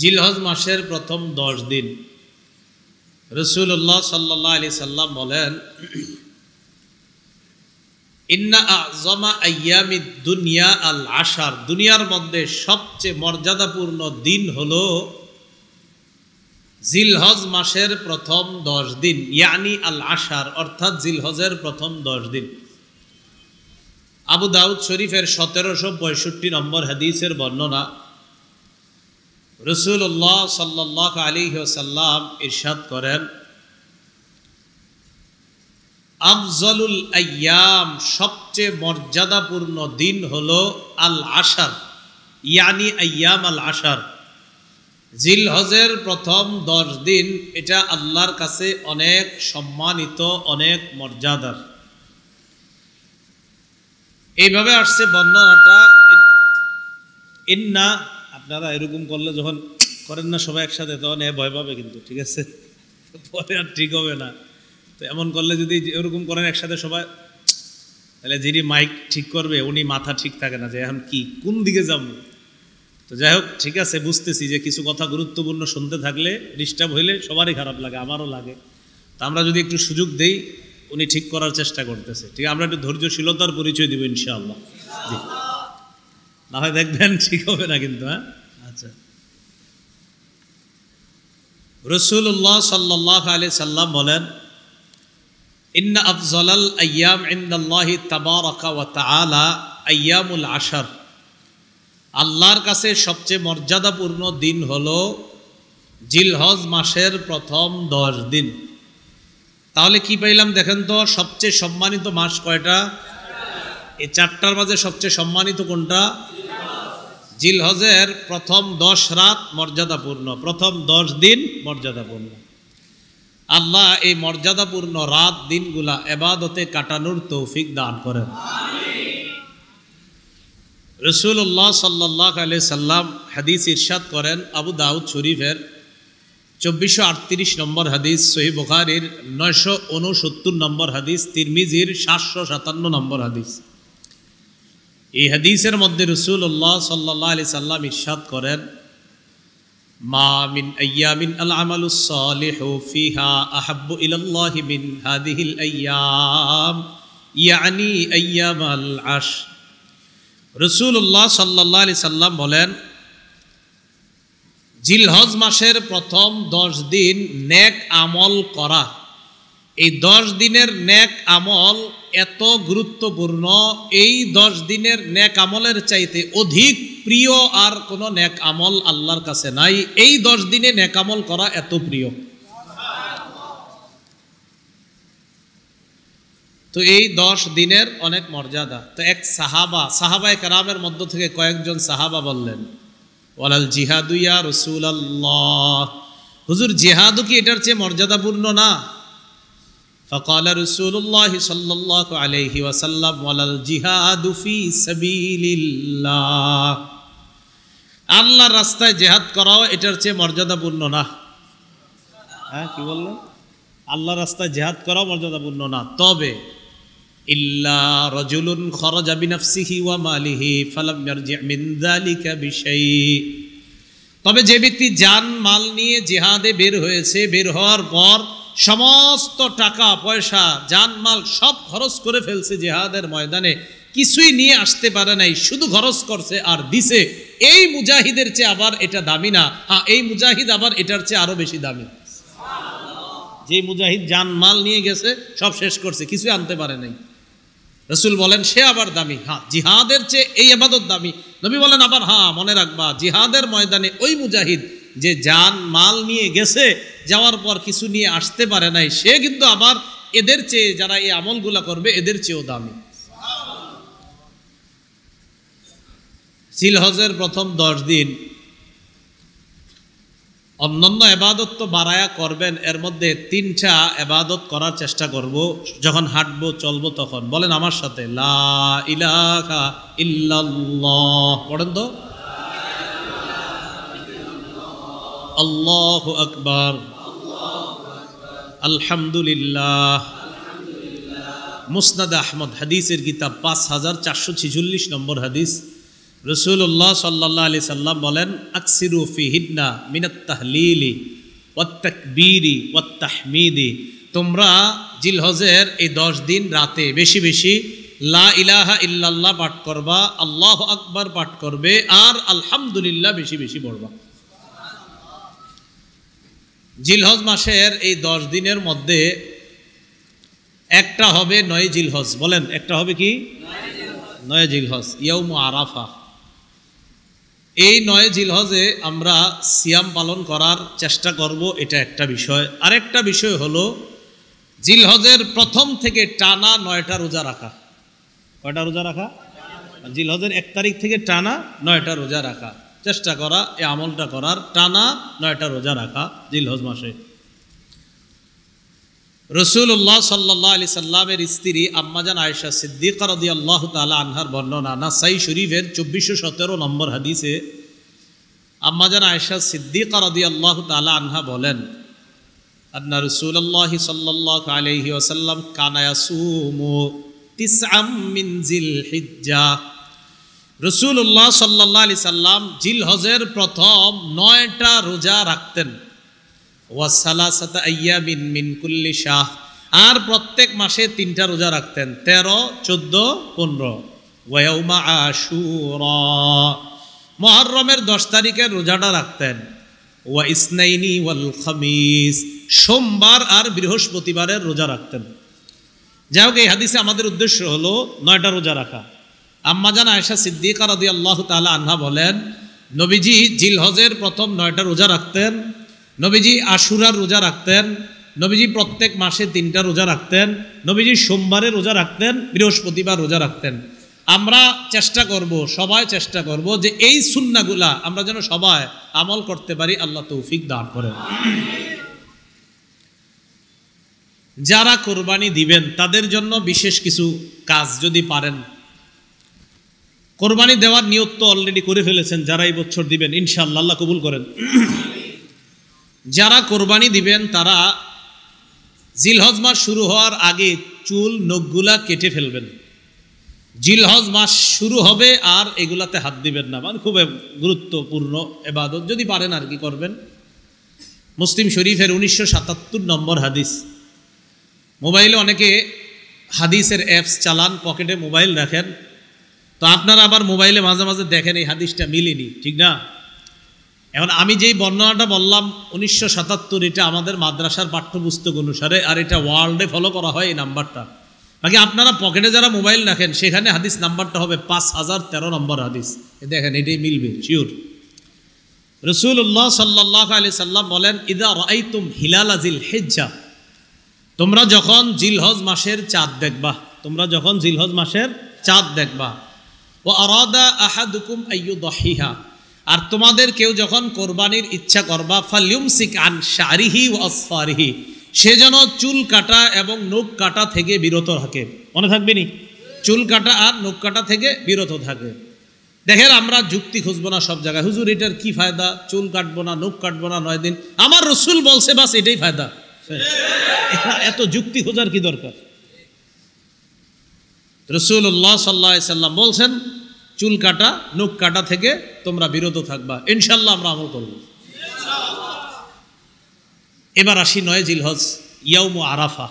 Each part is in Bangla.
জিলহজ মাসের প্রথম 10 দিন রাসূলুল্লাহ সাল্লাল্লাহু আলাইহি সাল্লাম বলেন, ইন্না আযমা আইয়ামিদ দুনিয়া আল আশার, দুনিয়ার মধ্যে সবচেয়ে মর্যাদাপূর্ণ দিন হলো জিলহজ মাসের প্রথম 10 দিন, ইয়ানি আল আশার, অর্থাৎ জিলহজের প্রথম 10 দিন। আবু দাউদ শরীফের 1765 নম্বর হাদিসের বর্ণনা, রাসূলুল্লাহ সাল্লাল্লাহু আলাইহি ওয়াসাল্লাম ইরশাদ করেন, আফজলুল আইয়াম, সবচেয়ে মর্যাদাপূর্ণ দিন হলো আল আশার, ইয়ানি আইয়াম আল আশার, জিলহজের প্রথম 10 দিন। এটা আল্লাহর কাছে অনেক সম্মানিত, অনেক মর্যাদার। এইভাবে আসছে বর্ণনাটা। ইন্না, আপনারা এরকম করলে যখন করেন না সবাই একসাথে, তখন ভয় পাবে কিন্তু, ঠিক আছে, পরে আর ঠিক হবে না। তো এমন করলে যদি এরকম করেন একসাথে সবাই, তাহলে যিনি মাইক ঠিক করবে উনি মাথা ঠিক থাকে না যে এখন কি কোন দিকে যাব। তো যাই হোক, ঠিক আছে, বুঝতেছি যে কিছু কথা গুরুত্বপূর্ণ শুনতে থাকলে ডিস্টার্ব হইলে সবারই খারাপ লাগে, আমারও লাগে। তো আমরা যদি একটু সুযোগ দেই, উনি ঠিক করার চেষ্টা করতেছে, ঠিক, আমরা একটু ধৈর্যশীলতার পরিচয় দিব ইনশাআল্লাহ। না হয় দেখবেন ঠিক হবে না কিন্তু। হ্যাঁ, আচ্ছা। রাসূলুল্লাহ সাল্লাল্লাহু আলাইহি সাল্লাম বলেন, ইন্না আফজালাল আইয়াম ইনদাল্লাহি তাবারাকা ওয়া তাআলা আইয়ামুল আশর, আল্লাহর কাছে সবচেয়ে মর্যাদাপূর্ণ দিন হলো জিলহজ মাসের প্রথম 10 দিন। তাহলে কি পাইলাম দেখেন তো, সবচেয়ে সম্মানিত মাস কয়টা? এই 4টার মাঝে সবচেয়ে সম্মানিত কোনটা? জিলহজের প্রথম 10 রাত মর্যাদাপূর্ণ, প্রথম 10 দিন মর্যাদাপূর্ণ। আল্লাহ এই মর্যাদাপূর্ণ রাত দিনগুলা ইবাদতে কাটানোর তৌফিক দান করেন। রাসূলুল্লাহ সাল্লাল্লাহু আলাইহি সাল্লাম হাদিস ইরশাদ করেন, আবু দাউদ শরীফের 2438 নম্বর হাদিস, সহিহ বুখারীর 969 নম্বর হাদিস, তিরমিজির 757 নম্বর হাদিস। এই হাদিসের মধ্যে রাসূলুল্লাহ সাল্লাল্লাহু আলাইহি সাল্লাম ইরশাদ করেন, মা মিন আইয়ামিন আল আমালুস সালিহু ফিহা আহাব্বু ইলাল্লাহি মিন হাদিহিল আইয়াম, ইয়ানি আইয়ামাল আশর। রাসূলুল্লাহ সাল্লাল্লাহু আলাইহি সাল্লাম বলেন, জিলহজ মাসের প্রথম 10 দিন নেক আমল করা, এই 10 দিনের নেক আমল এত গুরুত্বপূর্ণ, এই 10 দিনের নেক আমলের চাইতে অধিক প্রিয় আর কোনো নেক আমল আল্লাহর কাছে নাই। এই 10 দিনে নেক আমল করা এত প্রিয়। তো এই 10 দিনের অনেক মর্যাদা। তো এক সাহাবায়ে কেরামের মধ্য থেকে কয়েকজন সাহাবা বললেন, ওয়ালাল জিহাদু ইয়া রাসূলুল্লাহ, হুজুর জিহাদও কি এটার চেয়ে মর্যাদাপূর্ণ না? ফাকালা রাসূলুল্লাহ সাল্লাল্লাহু আলাইহি ওয়াসাল্লাম, ওয়ালাল জিহাদু ফি সাবিলিল্লাহ, আল্লাহর রাস্তায় জিহাদ করাও এটার চেয়ে মর্যাদাপূর্ণ না। হ্যাঁ, কি বললেন? আল্লাহর রাস্তায় জিহাদ করাও মর্যাদাপূর্ণ না। তবে ইল্লা রাজুলুন খরাজা বিনাফসিহি ওয়া মালিহি ফালাম ইয়ারজি' মিন যালিকা বিশাই, তবে যে ব্যক্তি জান মাল নিয়ে জিহাদে বের হয়েছে, বের হওয়ার পর সমস্ত টাকা পয়সা জান মাল সব খরচ করে ফেলছে জিহাদের ময়দানে, কিছুই নিয়ে আসতে পারে নাই, শুধু খরচ করছে আর দিছে, এই মুজাহিদের চেয়ে আবার এটা দামি না? হ্যাঁ, এই মুজাহিদ আবার এটার চেয়ে আরো বেশি দামি। যে মুজাহিদ জান মাল নিয়ে গেছে, সব শেষ করছে, কিছুই আনতে পারে নাই, রাসূল বলেন সে আবার দামি। হ্যাঁ, জিহাদের চেয়ে এই ইবাদত দামি। নবী বলেন আবার, হ্যাঁ মনে রাখবা, জিহাদের ময়দানে ওই মুজাহিদ যে জান মাল নিয়ে গেছে, যাওয়ার পর কিছু নিয়ে আসতে পারে নাই, সে কিন্তু আবার এদের চেয়ে, যারা এই আমলগুলা করবে, এদের চেয়েও দামি। জিলহজের প্রথম 10 দিন অন্যান্য ইবাদত তো বাড়ায়া করবেন, এর মধ্যে 3টা ইবাদত করার চেষ্টা করব যখন হাঁটবো চলবো তখন। বলেন আমার সাথে, লা ইলাহা ইল্লাল্লাহ, পড়েন তো, আল্লাহু আকবার, আলহামদুলিল্লাহ। মুসনাদ আহমদ হাদিসের কিতাব 5446 নম্বর হাদিস, রাসূলুল্লাহ সাল্লাল্লাহু আলাইহি সাল্লাম বলেন, আকসিরু ফিহিন্না মিনাত তাহলিলি ওয়াত তাকবীরি ওয়াত তাহমিদি, তোমরা জিলহজের এই 10 দিন রাতে বেশি বেশি লা ইলাহা ইল্লাল্লাহ পাঠ করবা, আল্লাহু আকবার পাঠ করবে, আর আলহামদুলিল্লাহ বেশি বেশি পড়বা। জিলহজ মাসের এই 10 দিনের মধ্যে একটা হবে 9 জিলহজ। বলেন, একটা হবে কি? 9 জিলহজ, ইয়াউম আরাফা। এই 9 জিলহজে আমরা সিয়াম পালন করার চেষ্টা করব, এটা একটা বিষয়। আরেকটা বিষয় হলো জিলহজের প্রথম থেকে টানা 9টা রোজা রাখা। কয়টা রোজা রাখা? জিলহজের 1 তারিখ থেকে টানা 9টা রোজা রাখা, চেষ্টা করা এই আমলটা করার, টানা 9টা রোজা রাখা জিলহজ মাসে। রাসূলুল্লাহ সাল্লাল্লাহু আলাইহি সাল্লামের স্ত্রী আম্মাজান আয়েশা সিদ্দিকা রাদিয়াল্লাহু তাআলা আনহার বর্ণনা, নাসাই শরীফের 2417 নম্বর হাদিসে আম্মাজান আয়েশা সিদ্দিকা রাদিয়াল্লাহু তাআলা আনহা বলেন, আন্না রাসূলুল্লাহ সাল্লাল্লাহু আলাইহি ওয়াসাল্লাম কানা ইয়াসুমু তিসআম মিন জিলহিজ্জাহ। রাসূলুল্লাহ সাল্লাল্লাহু আলাইহি সাল্লাম জিলহজের প্রথম 9টা রোজা রাখতেন। ওয়াসালাসাতা আইয়ামিন মিন কুল্লি শাহ, আর প্রত্যেক মাসে 3টা রোজা রাখতেন, 13, 14, 15। ওয়া ইয়াউমা আশুরা, মুহররমের 10 তারিখের রোজাটা রাখতেন। ওয়া ইসনাইনি ওয়াল খামিস, সোমবার আর বৃহস্পতিবারের রোজা রাখতেন। যাই হোক, এই হাদিসে আমাদের উদ্দেশ্য হলো 9টা রোজা রাখা। আম্মাজান আয়েশা সিদ্দিকা রাদিয়াল্লাহু তাআলা আনহা বলেন, নবীজি জিলহজের প্রথম 9টা রোজা রাখতেন, নবীজি আশুরার রোজা রাখতেন, নবীজি প্রত্যেক মাসে 3টা রোজা রাখতেন, নবীজি সোমবারে রোজা রাখতেন, বৃহস্পতিবার রোজা রাখতেন। আমরা চেষ্টা করব, সবাই চেষ্টা করব যে এই সুন্নাহগুলা আমরা যেন সবাই আমল করতে পারি। আল্লাহ তৌফিক দান করেন। যারা কোরবানি দিবেন তাদের জন্য বিশেষ কিছু কাজ যদি পারেন, কোরবানি দেওয়ার নিয়ত তো অলরেডি করে ফেলেছেন যারা এই বছর দিবেন, ইনশাআল্লাহ আল্লাহ কবুল করেন। যারা কোরবানি দিবেন তারা জিলহজ মাস শুরু হওয়ার আগে চুল নখগুলা কেটে ফেলবেন। জিলহজ মাস শুরু হবে আর এগুলাতে হাত দিবেন না, মানে খুব গুরুত্বপূর্ণ ইবাদত, যদি পারেন আর কি করবেন। মুসলিম শরীফের 1977 নম্বর হাদিস। মোবাইলে অনেকে হাদিসের অ্যাপস চালান, পকেটে মোবাইল রাখেন, তো আপনারা আবার মোবাইলে মাঝে মাঝে দেখেন এই হাদিসটা মিলেনি, ঠিক না? এখন আমি যেই বর্ণনাটা বললাম 1977, এটা আমাদের মাদ্রাসার পাঠ্যপুস্তক অনুসারে, আর এটা ওয়ার্ল্ডে ফলো করা হয় এই নাম্বারটা। বাকি আপনারা পকেটে যারা মোবাইল রাখেন সেখানে হাদিস নাম্বারটা হবে 5013 নম্বর হাদিস। দেখেন এটাই মিলবে শিওর। রাসূলুল্লাহ সাল্লাল্লাহু আলাইহি সাল্লাম বলেন, ইদা রাআইতুম হিলালা জিলহিজ্জাহ, তোমরা যখন জিলহজ মাসের চাঁদ দেখবা, তোমরা যখন জিলহজ মাসের চাঁদ দেখবা, ওয়া আরাদা আহাদুকুম আইয়ুদহিহা, আর তোমাদের কেউ যখন কোরবানির ইচ্ছা করবা, ফালইউমসিক আন শারিহি ওয়া আসফারিহি, সে যেন চুল কাটা এবং নখ কাটা থেকে বিরত থাকে। মনে থাকবে নি? চুল কাটা আর নখ কাটা থেকে বিরত থাকে। দেখেন আমরা যুক্তি খুঁজবো না সব জায়গায়, হুজুর এটার কি ফায়দা, চুল কাটবো না, নখ কাটবো না 9 দিন, আমার রাসূল বলছে, বাস এটাই ফায়দা। এত যুক্তি খোঁজার কি দরকার? রাসূলুল্লাহ সাল্লাল্লাহু আলাইহি সাল্লাম বলছেন চুল কাটা নখ কাটা থেকে তোমরা বিরত থাকবা, ইনশাআল্লাহ আমরা আমল করব। এবার আসি 9 জিলহজ, ইয়াউম আরাফা।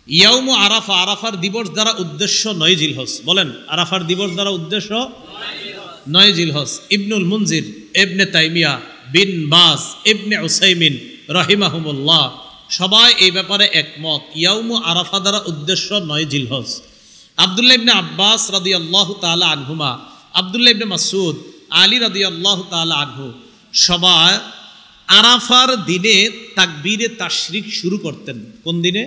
ইয়াউম আরাফা, আরাফার দিবস দ্বারা উদ্দেশ্য 9 জিলহজ। বলেন, আরাফার দিবস দ্বারা উদ্দেশ্য 9 জিলহজ। ইবনুল মুনজির, ইবনে তাইমিয়া, বিন বাজ, ইবনে উসাইমিন রাহিমাহুমুল্লাহ সবাই এই ব্যাপারে একমত, ইয়াউম আরাফা দ্বারা উদ্দেশ্য 9 জিলহজ। আব্দুল্লাহ ইবনে আব্বাস রাদিয়াল্লাহু তাআলা আনহুমা, আব্দুল্লাহ ইবনে মাসউদ, আলী রাদিয়াল্লাহু তাআলা আনহু সবাই আরাফার দিনে তাকবীরে তাশরিক শুরু করতেন। কোন দিনে?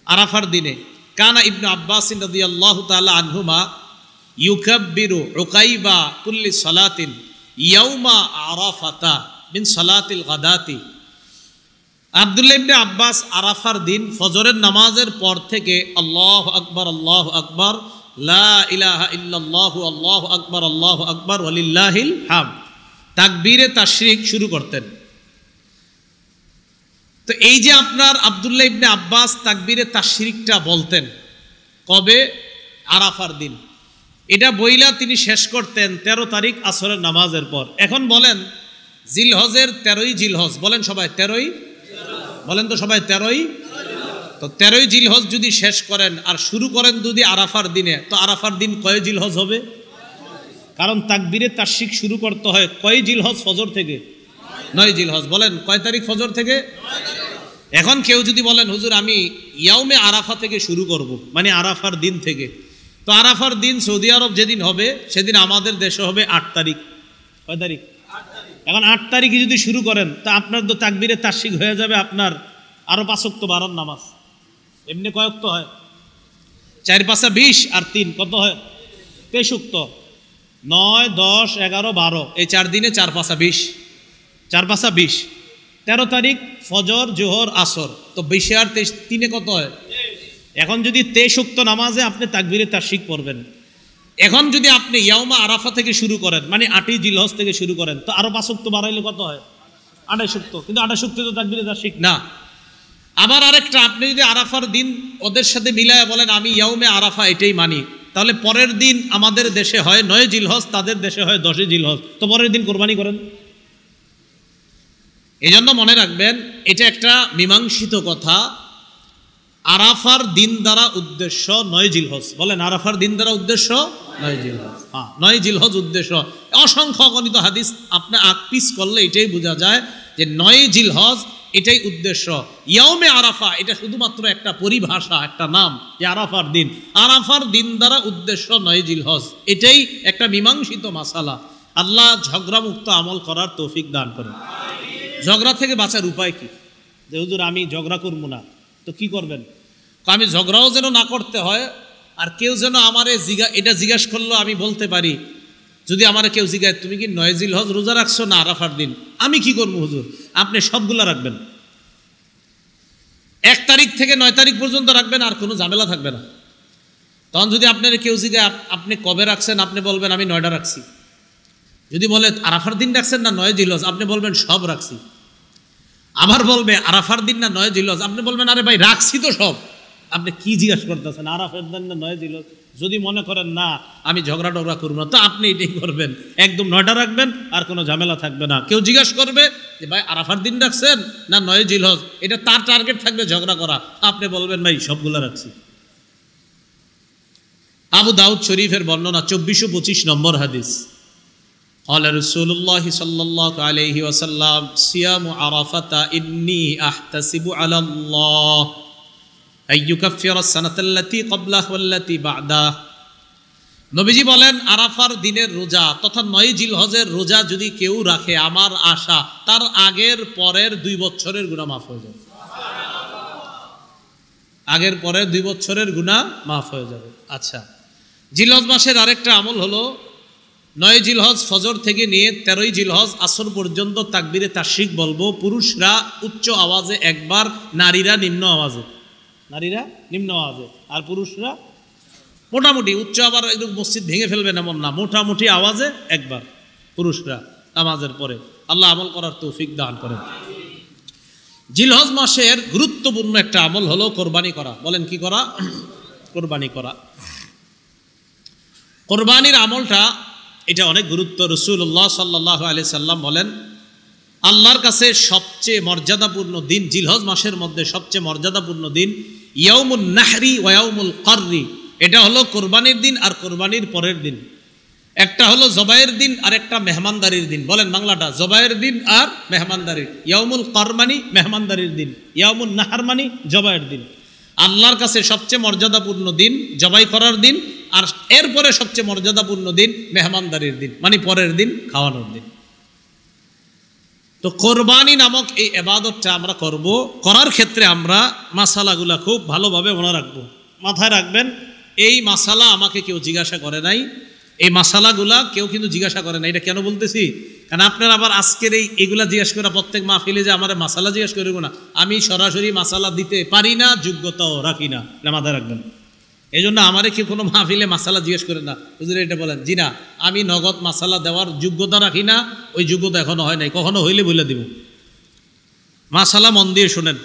আরাফার দিনে। কানা ইবনে আব্বাস রাদিয়াল্লাহু তাআলা আনহুমা ইউকাব্বিরু উকাইবা কুল্লি সালাতিন ইয়াউমা আরাফাতা মিন সালাতিল গাদাতি। আব্দুল্লাহ ইবনে আব্বাস আরাফার দিন ফজরের নামাজের পর থেকে আল্লাহু আকবার, আল্লাহু আকবার, লা ইলাহা ইল্লাল্লাহু, আল্লাহু আকবার ওয়ালিল্লাহিল হামদ, তাকবীরে তাশরিক শুরু করতেন। তো এই যে আপনার আব্দুল্লাহ ইবনে আব্বাস তাকবীরে তাশরিকটা বলতেন কবে? আরাফার দিন। এটা বইলা তিনি শেষ করতেন 13 তারিখ আসরের নামাজের পর। এখন বলেন জিলহজের 13ই জিলহজ, বলেন সবাই 13ই, বলেন তো সবাই 13ই। তো 13ই জিলহজ যদি শেষ করেন আর শুরু করেন যদি আরাফার দিনে, তো আরাফার দিন কয় জিলহজ হবে? কারণ তাকবীরে তাশরিক শুরু করতে হয় কয় জিলহজ? ফজর থেকে 9 জিলহজ। বলেন কয় তারিখ? ফজর থেকে 9 তারিখ। এখন কেউ যদি বলেন হুজুর আমি ইয়াউমে আরাফা থেকে শুরু করব, মানে আরাফার দিন থেকে, তো আরাফার দিন সৌদি আরব যেদিন হবে সেদিন আমাদের দেশে হবে 8 তারিখ। কয় তারিখ? 8 তারিখ। এখন 8 তারিখে যদি শুরু করেন তা আপনার তো তাকবীরে তাশরিক হয়ে যাবে আপনার আরো 5 ওয়াক্ত বারণ নামাজ। এমনি কয় ওয়াক্ত হয়? 4 5 20 আর 3 কত হয়? 23 ওয়াক্ত। 9 10 11 12 এই 4 দিনে 4 5 20, 4 5 20। 13 তারিখ ফজর জোহর আসর, তো 20 আর 23 3 কত হয়? এখন যদি 23 ওয়াক্ত নামাজে আপনি তাকবীরে তাশরিক পড়বেন, এখন যদি আপনি ইয়াউমা আরাফা থেকে শুরু করেন মানে 8ই জিলহজ থেকে শুরু করেন, তো আরো 5 ওয়াক্ত বাড়াইলে কত হয়? 28 ওয়াক্ত। কিন্তু 28 ওয়াক্ত তো তাকবীরে তাশরিক না। আবার আরেকটা, আপনি যদি আরাফার দিন ওদের সাথে মিলায় বলেন আমি ইয়াউমে আরাফা এটাই মানি, তাহলে পরের দিন আমাদের দেশে হয় 9 জিলহজ, তাদের দেশে হয় 10 জিলহজ, তো পরের দিন কোরবানি করেন। এই জন্য মনে রাখবেন এটা একটা মীমাংসিত কথা, আরাফার দিন দ্বারা উদ্দেশ্য 9 জিলহজ। বলেন আরাফার দিন দ্বারা উদ্দেশ্য 9 জিলহজ। হ্যাঁ, 9 জিলহজ উদ্দেশ্য। অসংখ্য অগণিত হাদিস আপনি আকপিস করলে এটাই বোঝা যায় যে 9 জিলহজ এটাই উদ্দেশ্য। ইয়াউমে আরাফা এটা শুধুমাত্র একটা পরিভাষা, একটা নাম, যে আরাফার দিন। আরাফার দিন দ্বারা উদ্দেশ্য 9 জিলহজ, এটাই একটা মীমাংসিত মাসালা। আল্লাহ ঝগড়া মুক্ত আমল করার তৌফিক দান করেন। ঝগড়া থেকে বাঁচার উপায় কি? যে হুজুর আমি ঝগড়া করবো না, তো কি করবেন? আমি ঝগড়াও যেন না করতে হয়, আর কেউ যেন আমারে এটা জিজ্ঞাসা করলো আমি বলতে পারি, যদি আমার কেউ জিজ্ঞাসা তুমি কি 9 জিলহজ রোজা রাখছো না আরাফার দিন, আমি কি করবো হুজুর? আপনি সবগুলা রাখবেন, 1 তারিখ থেকে 9 তারিখ পর্যন্ত রাখবেন, আর কোনো ঝামেলা থাকবে না। তখন যদি আপনার কেউ জিজ্ঞাসা আপনি কবে রাখছেন, আপনি বলবেন আমি 9টা রাখছি। যদি বলে আরাফার দিন রাখছেন না 9 জিলহজ, আপনি বলবেন সব রাখছি। আবার বলবে আরাফার দিন না 9 জিলহজ, আপনি বলবেন আরে ভাই রাখছি তো সব। আপনি কি জিজ্ঞাসা করতেছেন আরাফার দিন না 9 জিলহজ? যদি মনে করেন না আমি ঝগড়া টগড়া করবো না, তো আপনি এটাই করবেন, একদম 9টা রাখবেন, আর কোনো ঝামেলা থাকবে না। কেউ জিজ্ঞাসা করবে যে ভাই আরাফার দিন রাখছেন না 9 জিলহজ, এটা তার টার্গেট থাকবে ঝগড়া করা, আপনি বলবেন ভাই সবগুলো রাখছি। আবু দাউদ শরীফের বর্ণনা 2425 নম্বর হাদিস। قال رسول الله صلى الله عليه وسلم صيام عرفة إني أحتسب على الله أن يكفر السنة التي قبله والتي بعده। নবীজি বলেন আরাফার দিনের রোজা তথা 9 জিলহজের রোজা যদি কেউ রাখে, আমার আশা তার আগের পরের 2 বছরের গুনাহ মাফ হয়ে যাবে। আগের পরের 2 বছরের গুনাহ মাফ হয়ে যাবে। আচ্ছা, জিলহজ মাসের আরেকটা আমল হলো 9 জিলহজ ফজর থেকে নিয়ে 13ই জিলহজ আসর পর্যন্ত তাকবীরে তাশরিক বলবো। পুরুষরা উচ্চ আওয়াজে একবার, নারীরা নিম্ন আওয়াজে, নারীরা নিম্ন আওয়াজে, আর পুরুষরা মোটামুটি উচ্চ, আবার একদম মসজিদ ভেঙে ফেলবেন এমন না, মোটামুটি আওয়াজে একবার পুরুষরা নামাজের পরে। আল্লাহ আমল করার তৌফিক দান করেন। জিলহজ মাসের গুরুত্বপূর্ণ একটা আমল হলো কোরবানি করা। বলেন কি করা? কোরবানি করা। কোরবানির আমলটা এটা অনেক গুরুত্ব। রাসূলুল্লাহ সাল্লাল্লাহু আলাইহি সাল্লাম বলেন আল্লাহর কাছে সবচেয়ে মর্যাদাপূর্ণ দিন, জিলহজ মাসের মধ্যে সবচেয়ে মর্যাদাপূর্ণ দিন ইয়াউমুন নাহরি ওয়া ইয়াউমুল কররি। এটা হলো কোরবানির দিন আর কোরবানির পরের দিন। একটা হলো জবাইয়ের দিন আর একটা মেহমানদারির দিন। বলেন বাংলাটা, জবাইয়ের দিন আর মেহমানদারির। ইয়াউমুল করমানি মেহমানদারির দিন, ইয়াউমুন নাহর মানি জবাইয়ের দিন। আল্লাহর কাছে সবচেয়ে মর্যাদাপূর্ণ দিন জবাই করার দিন, আর এরপরে সবচেয়ে মর্যাদাপূর্ণ দিন মেহমানদারির দিন, মানে পরের দিন খাওয়ানোর দিন। তো কোরবানি নামক এই ইবাদতটা আমরা করব, করার ক্ষেত্রে আমরা মাসালাগুলা খুব ভালোভাবে মনে রাখবো। মাথায় রাখবেন এই মাসালা আমাকে কেউ জিজ্ঞাসা করে নাই, এই মাসালাগুলা কেউ কিন্তু জিজ্ঞাসা করে না। এটা কেন বলতেছি? কারণ আপনার আবার আজকের এইগুলা জিজ্ঞাসা করা প্রত্যেক মাহফিলে যে আমার মাসালা জিজ্ঞাসা করব না, আমি সরাসরি মাসালা দিতে পারি না, যোগ্যতাও রাখি না, মাথায় রাখবেন। এই জন্য আমারে কেউ কোনো মাহফিলে মাসালা জিজ্ঞেস করে না, হুজুর এটা বলেন, জি না, আমি নগদ মাসালা দেওয়ার যোগ্যতা রাখি না, ওই যোগ্যতা এখনো হয় নাই, কখনো হইলে বলে দিব। মাসালা মন দিয়ে শোনেন।